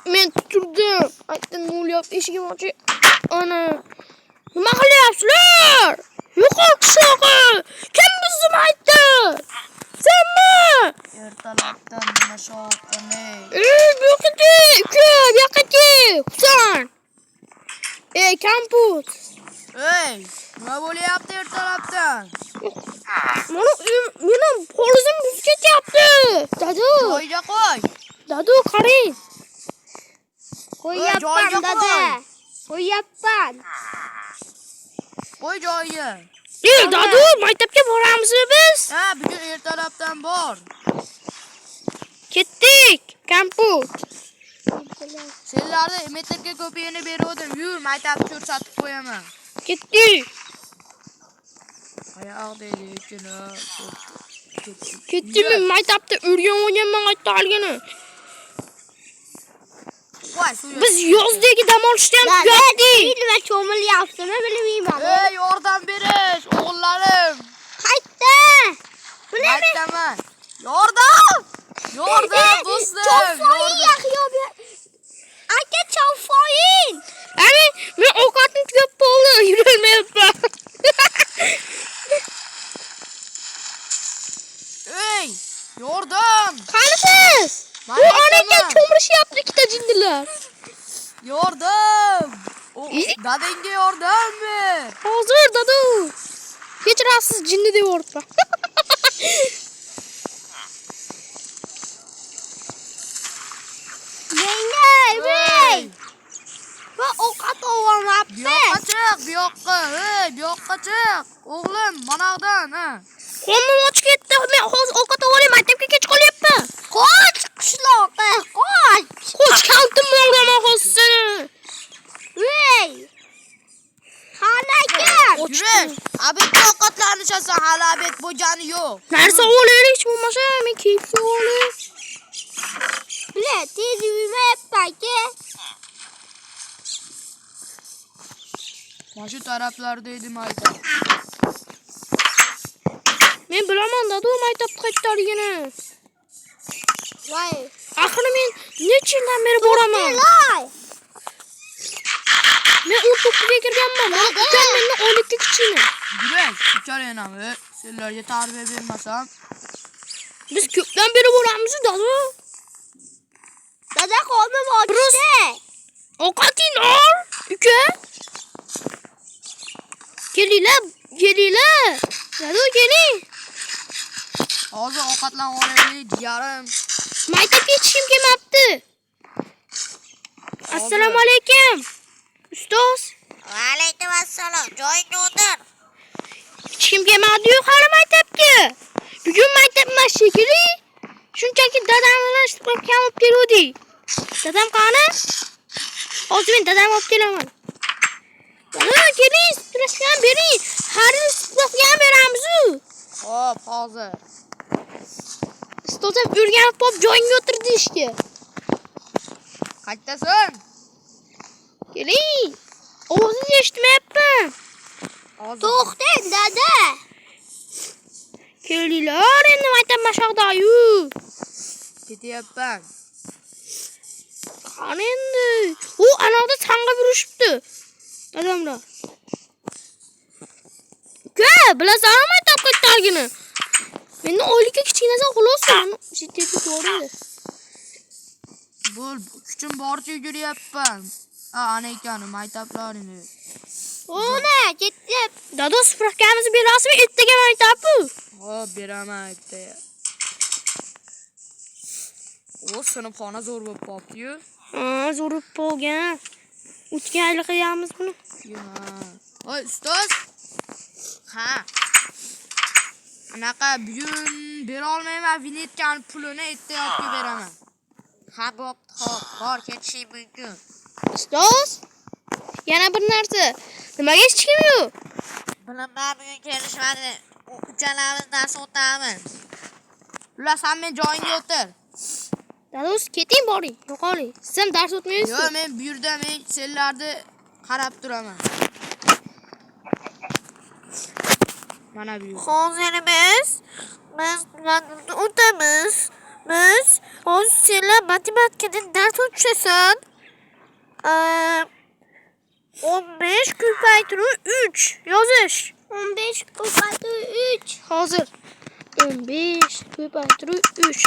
Men turdim. Aytdim, nima bo'lyapti? Eshigim ochiq. Ana. Nima qilyapsizlar? Yo'qol qishloqi. Kim bizni aytdi? Senmi? Ertalabdan nima shovqini? Bu yoqqa, Husan. Kampus. Nima bo'lyapti ertalabdan? Meni polizim buzib ketyapti. Dadu. Joyiga qo'y. Dadu, qarang. Qo'yyapman, dada. Qo'yyapman. Qo'y joyiga. Dadu, maktabga boramiz biz? Bugun ertalabdan bor. Ketdik, kampus. Senlarni metrga ko'payini berdim. Yur, maktabni ko'rsatib qo'yaman. Ketdik. Oyoqdaydi Ketdik, men maktabda o'rganganman aytganini. Biz yozdagi dam olishdan tugatdik. Nima cho'milyapsizmi bilmayman. Yordam berish, o'g'illarim. Qaytda? Aytaman. Yordam! Yordam do'stlar. Yordam. Aka cho'foyin. Ani, men ovqatni tugab bo'ldi, yurolmayapman. Yordam! Qanisiz? Bu onaga cho'mirishyapti ikkita jinnilar. Yordam! Dadangga yordammi? Hozir dadu. Kechirasiz jinni deb o'rtma. Ney. Va ovqat olyapti. Bu yoqqa chiq. O'g'lim, manaqdan, Qo'lim ochib ketdi. Men hozir ovqat olayman, maktabga kech qolyapman. Qoch qishloqqa, qoch. Qoch kaltim o'g'lim hozir seni. Xonaka. Yurish, abid ovqatlarni chasan, hali abid bo'jani yo'q. Narsa olaylik, hech bo'lmasa men keyfga olay. Tez yurmayapman. Mana shu taraflarda edim aytdim. Men bilaman dadu maktabga qaytganligini. Voy. Axir men necha yildan beri boraman. Men 19 ga kirganman. Ukam mendan 12 kichkina. Yurish, uchalayam, senlarga tarbiya bermasam. Biz ko'pdan beri boramiz dadu. Dada qo'lim ochdi. Ovqatingni ol, uka. Kelinglar. Dadu, keling. Hozir ovqatlan olaylik, jiyarim. Maktabga yetishim kelmabdi. Assalomu alaykum. Ustoz. Va alaykum assalom. Joyingga o'tir. Yetishim kelmadi-yu hali maktabga. Bugun maktab emas shekilli. Shunchaki dadam bilan ishtirokga olib keldik. Dadam qani? Hozir men dadam olib kelaman. Dada, keling, stressga bering. Har stressga beramiz. Xo'p, hozir. Ustozim o'rganib pop joyingga o'tirdi ishga. Qaytasan? Keling. Ovozingizni eshitmayapman. To'xtang, dada. Kelinglar, endi maktab mashaqdayu. Ketyapman. Qani endi. U anoqda sanga yurishibdi. Dadamlar. Uka, bilasanmi maktabga ketganligini? Meni oylikka kichkinasan xolos. Shitdagi to'g'ri. Bo'l, kuchim boricha yuryapman. Ana ekan maktablarini. Ona, ketib. Dada, spravkamizni berasizmi? Ertaga maktabmi? Xo'p, beraman ertaga. Sinfxona zo'r bo'lib qoldi-yu. Zo'r bo'lib qolgan. O'tgan yil qilganmiz buni. Voy, ustoz. Anaqa bugun bera olmayman, vinetkan pulini ertaga beraman. Bor ketishing mumkin. Ustoz, yana bir narsa. Nimaga hech kim yo'q? Bilaman, bugun kelishmadi. Uchalamiz dars o'tamiz. Ular sen men joyingga o'tir. Dadus, keting boring, yo'qoling. Siz ham dars o'tmaysiz? Yo'q, men bu yerda senlarni qarab turaman. Mana bu. Hozir biz o'tamiz. Biz hozir senlar matematikadan dars o'tishasan. 15 ko'paytiruv 3 yozish. 15 ko'paytiruv 3. Hozir. 15 ko'paytiruv 3.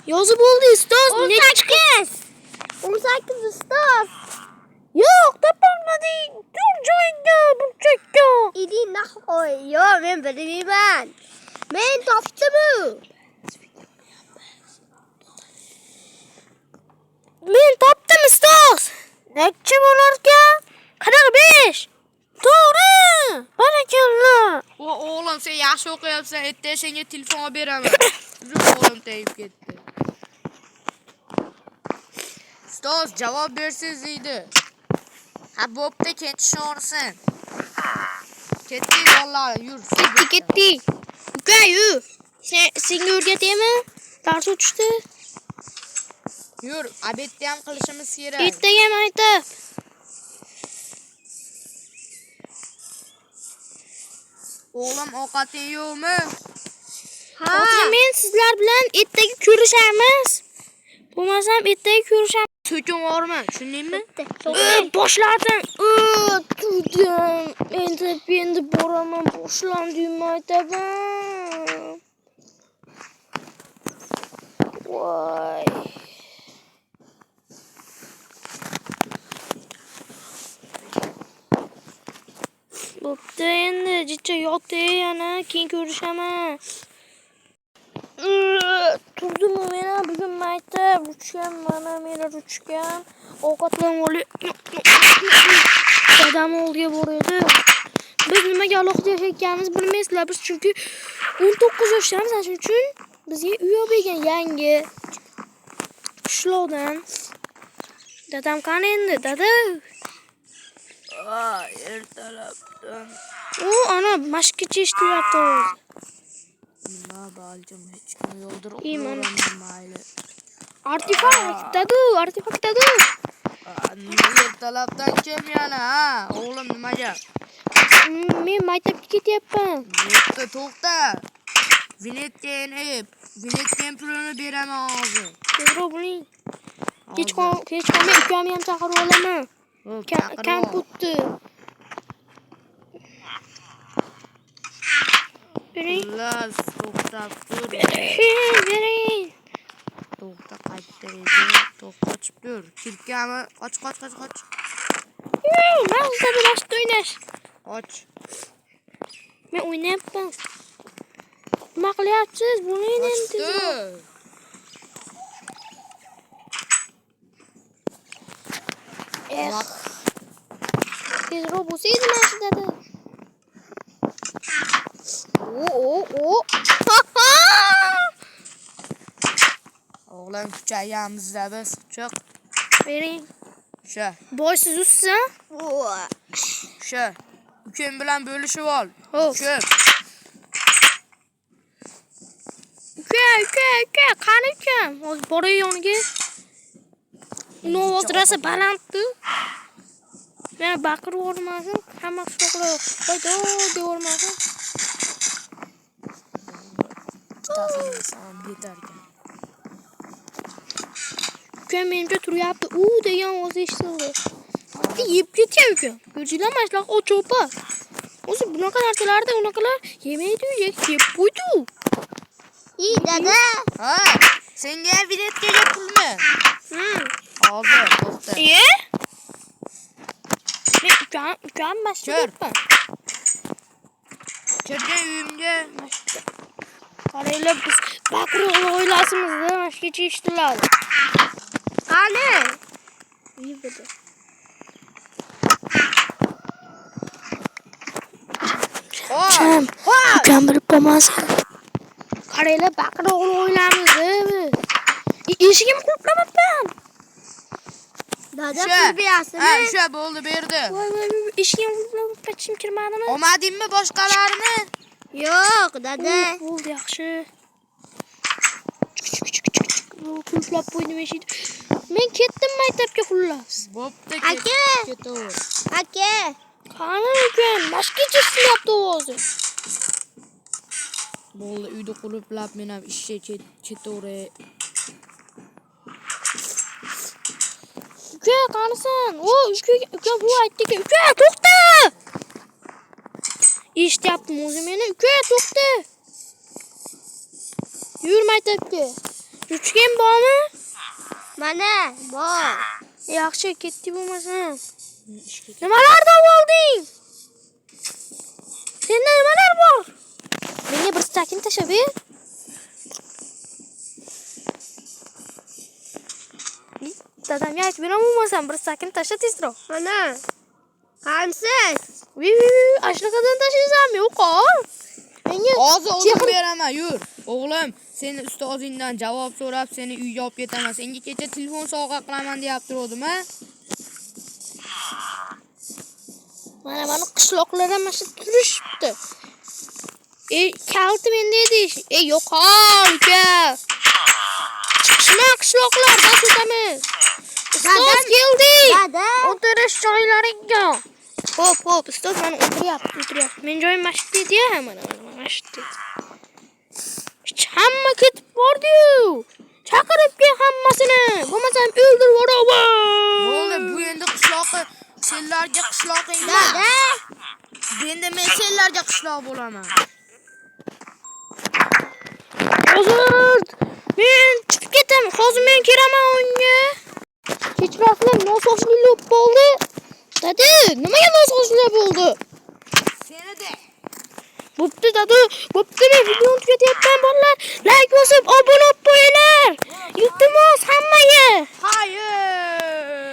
Yozib bo'ldi, ustoz. 18. 18 ustoz. Yo'q, topolmading. Tur joyingga, burchakka. Iding naqoy. Yo'q, men bilmayman. Men topdim. Men topdim, ustoz. Necha bo'larkan? 45. To'g'ri. Barakalloh. O'g'lim sen yaxshi o'qiyapsan. Ertaga senga telefon olib beraman. Yurib o'g'lim tegib ketdi. Ustoz javob bersiz deydi. Ha bo'pti, ketishorsin. Ketdik vallahi, yur. Ketdi. Uka, yur. Senga o'rgataymi? Dars o'tishdi. Yur, obedni ham qilishimiz kerak. Ertaga maktab. O'g'lim ovqating yo'qmi? Hozir men sizlar bilan ertaga ko'rishamiz. Bo'lmasam ertaga ko'rishamiz. So'kin borma, tushundingmi? Boshladim. Turdim. Endi boraman. Boshlandim maktabim. Voy. Bo'pti endi jicha yotay yana keyin ko'rishaman. Turdim men bugun maktab uchgan mana meni uchgan. Ovqatlanib olib dadam oldiga boradi. Biz nimaga alohida yashayotganimizni bilmaysizlar biz chunki 19 yoshdamiz, shuning uchun bizga uy olib bergan yangi qishloqdan. Dadam qani endi, dada? Ertalabdan. Ana mashqgacha eshitilyapti ovoz. Nima baljim hech kim yo'ldirib Iymon. mayli. Artefaktdadu. Ertalabdan kim yana, ha? O'g'lim nimaga? Men maktabga ketyapman. To'xta. Vinetken pulini beraman hozir. Tezroq bo'ling. Kech qolmay ukamni ham chaqirib olaman. Kompyuter. Bering. Las, to'xtab tur. Bering. To'xta qaytdi. Qochib tur. Kirkami? Qoch. Mavzuda bilashdi o'ynash. Qoch. Men o'ynayapman. Nima qilyapsiz? Bo'ling endi. Tezroq bo'lsaydi mana shu dada. O'g'lim kuchayyamizda biz. Chiq. Bering. Sha. Boysiz ussiz. Sha. Ukam bilan bo'lishib ol. Xo'p. Shu. Uka, qani ukam? Hozir boray yoniga. Uni ovozi rosa balanddi. Meni baqirib yubormasin, hamma qishloqlar qo'ydi devormasin. Ukam menimcha turyapti. Degan ovoz eshitildi. Yeb ketgan ukam. Ko'rdinglar mana shunaqa ochopa. O'zi bunaqa narsalarda unaqalar yemaydi, yeb qo'ydi. Dada. Ha, senga biletga pulmi? Hozir, to'xta. Men ukam mashhurman. Kirgan uyimga. Qaranglar biz baqiriq oilasimizda mashqgacha eshitilar. Qani? Yibdi. Ukam bilib qolmasin. Qaranglar baqiriq oilamizda. Eshigim qulflamabman. Dada pul berasizmi? Ha, shu bo'ldi, berdi. Voy, eshigim qulflamabman, chim kirmadimi? Olmadingmi boshqalarni? Yo'q, dada. Bo'ldi, yaxshi. Qulflab qo'ydim eshikni. Men ketdim maktabga xullas. Bo'pti, Aka. ketaver. Aka. Qani ukam, mashqgacha eshitilyapti ovozi. Bo'ldi, uyda qulflab men ham ishga ketaveray. Uka, qanisan? O, uka bu aytdiki, uka, to'xta! Eshityaptimi o'zi meni? Uka, to'xta! Yur maktabga. Ruchkang bormi? Mana, bor. Yaxshi, ketdi bo'lmasin. Nimalardan olding? Senda nimalar bor? Menga bir stakin tashlab ber. Dadamga aytib beraman bo'lmasam, bir stakin tashla tezroq. Mana. Qansiz? Ashnaqadan tashlasam yo'q-ku. Menga Hozir o'zim beraman, yur. O'g'lim, seni ustozingdan javob so'rab, seni uyga olib ketaman. Senga kecha telefon sovg'a qilaman deb turdim, ha? mana qishloqlarda mana shu turishibdi. Kalti menda edi. Yo'qol, uka. Chiqishma qishloqlar, bas o'tamiz. Ustoz keldi. Dada. O'tirish joylaringga. Hop, ustoz mana o'tiryapti. Men joyim mashit edi-ya, mana mashit edi. Hamma ketib bordi-yu. Chaqirib kel hammasini. Bo'lmasam o'ldirib yuboraman. Bo'ldi, bu endi qishloqi senlarga qishloq emas. Dada. Endi men senlarga qishloq bo'laman. Hozir men chiqib ketaman. Hozir men kiraman unga. Kechirasizlar, nosozlik bo'ldi. Dada, nimaga nosozlik bo'ldi? Seni-de. Bo'pti dada, bo'pti, men videoni tugatyapman bolalar. Like bosib, obuna bo'lib qo'yinglar. Iltimos hammaga. Hayır.